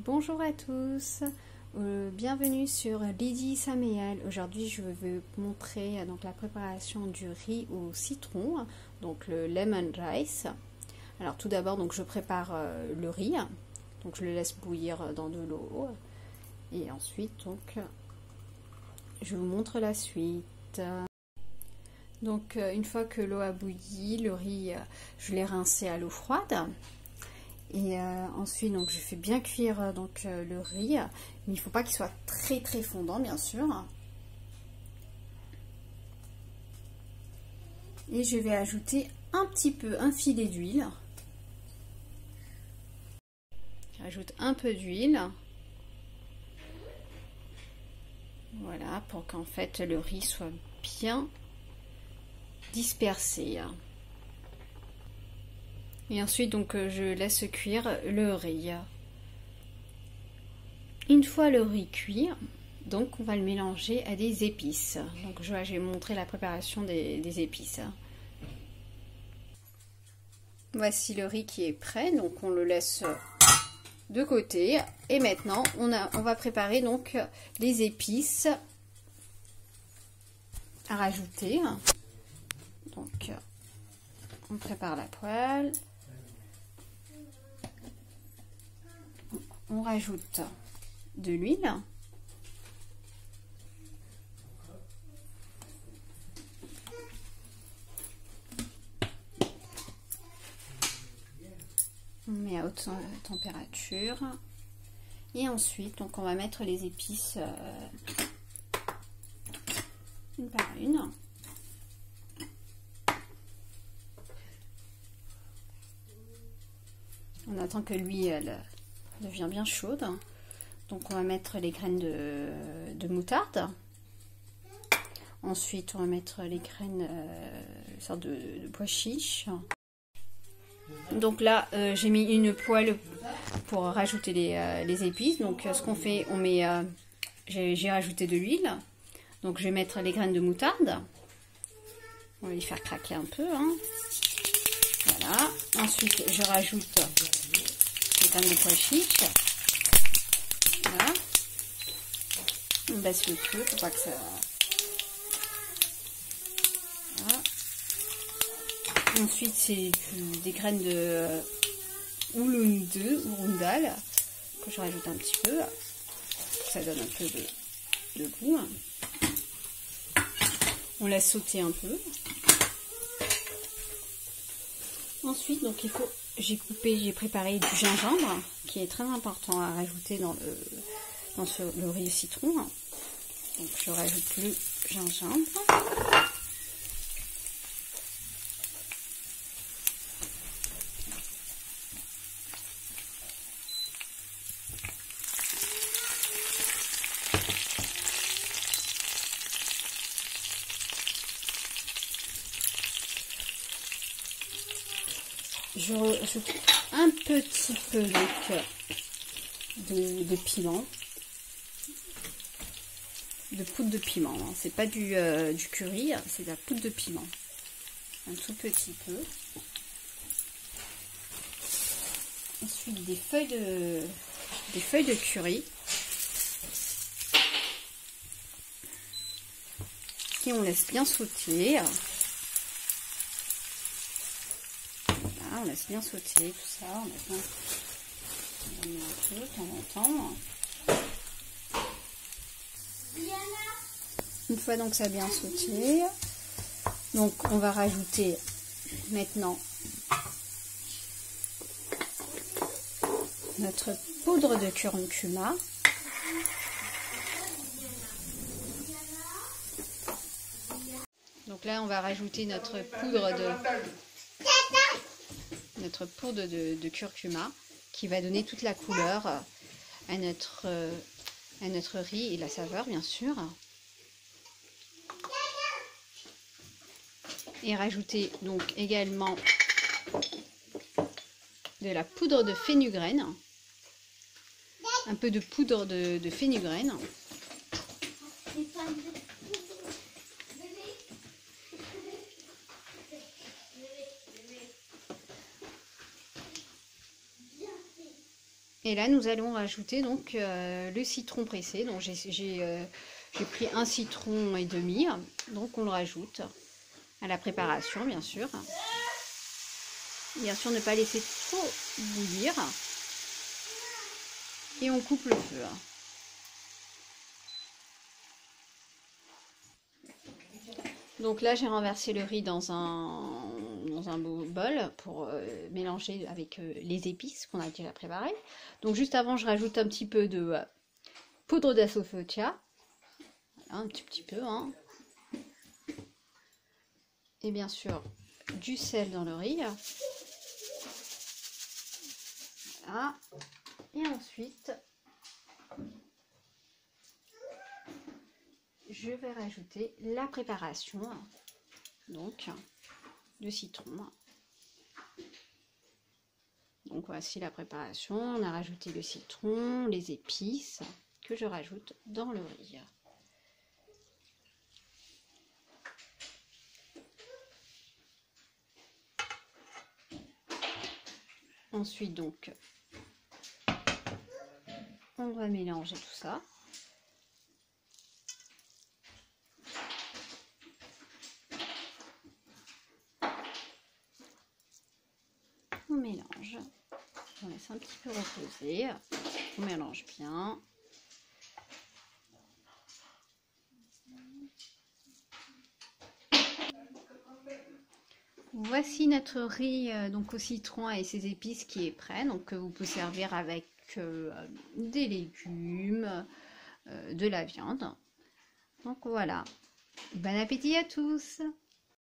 Bonjour à tous, bienvenue sur Lydie Saméel. Aujourd'hui je vais vous montrer donc, la préparation du riz au citron, donc le lemon rice. Alors tout d'abord donc je prépare le riz, donc je le laisse bouillir dans de l'eau et ensuite donc je vous montre la suite. Donc une fois que l'eau a bouilli, le riz je l'ai rincé à l'eau froide. Et ensuite, donc, je fais bien cuire donc, le riz, mais il ne faut pas qu'il soit très fondant, bien sûr. Et je vais ajouter un filet d'huile. J'ajoute un peu d'huile. Voilà, pour qu'en fait le riz soit bien dispersé. Et ensuite, donc, je laisse cuire le riz. Une fois le riz cuit, donc, on va le mélanger à des épices. Donc, je vais montrer la préparation des épices. Voici le riz qui est prêt. Donc, on le laisse de côté. Et maintenant, on va préparer donc les épices à rajouter. Donc, on prépare la poêle. On rajoute de l'huile. On met à haute température. Et ensuite, donc, on va mettre les épices une par une. On attend que l'huile devient bien chaude. Donc on va mettre les graines de moutarde. Ensuite on va mettre les graines sorte de pois chiches. Donc là j'ai mis une poêle pour rajouter les épices. Donc ce qu'on fait, on met j'ai rajouté de l'huile. Donc je vais mettre les graines de moutarde. On va les faire craquer un peu. Hein. Voilà. Ensuite je rajoute les graines de pois chiches. Voilà. On baisse le feu pour pas que ça... Voilà. Ensuite, c'est des graines de urundal que je rajoute un petit peu. Pour que ça donne un peu de goût. On laisse sauter un peu. Ensuite, donc il faut... J'ai préparé du gingembre qui est très important à rajouter dans le riz au citron. Donc je rajoute le gingembre. Je rajoute un petit peu de piment, de poudre de piment. Hein. C'est pas du curry, c'est de la poudre de piment. Un tout petit peu. Ensuite des feuilles de curry. Et on laisse bien sauter. On laisse bien sauter tout ça, on met un peu de temps en temps. Une fois donc ça a bien sauté, donc on va rajouter maintenant notre poudre de curcuma. Donc là on va rajouter notre poudre de curcuma qui va donner toute la couleur à notre riz et la saveur bien sûr. Et rajouter donc également de la poudre de fenugrène, un peu de poudre de fenugrène. Et là, nous allons rajouter donc le citron pressé. Donc j'ai pris un citron et demi. Donc on le rajoute à la préparation, bien sûr. Bien sûr, ne pas laisser trop bouillir. Et on coupe le feu. Donc là, j'ai renversé le riz dans un bol pour mélanger avec les épices qu'on a déjà préparées. Donc juste avant, je rajoute un petit peu de poudre d'asafoetida. Voilà, un petit peu. Hein. Et bien sûr, du sel dans le riz. Voilà. Et ensuite, je vais rajouter la préparation, donc de citron. Donc voici la préparation, on a rajouté le citron, les épices que je rajoute dans le riz. Ensuite donc, on va mélanger tout ça. On mélange, on laisse un petit peu reposer, on mélange bien. Voici notre riz donc au citron et ses épices qui est prêt, donc vous pouvez servir avec des légumes, de la viande. Donc voilà, bon appétit à tous!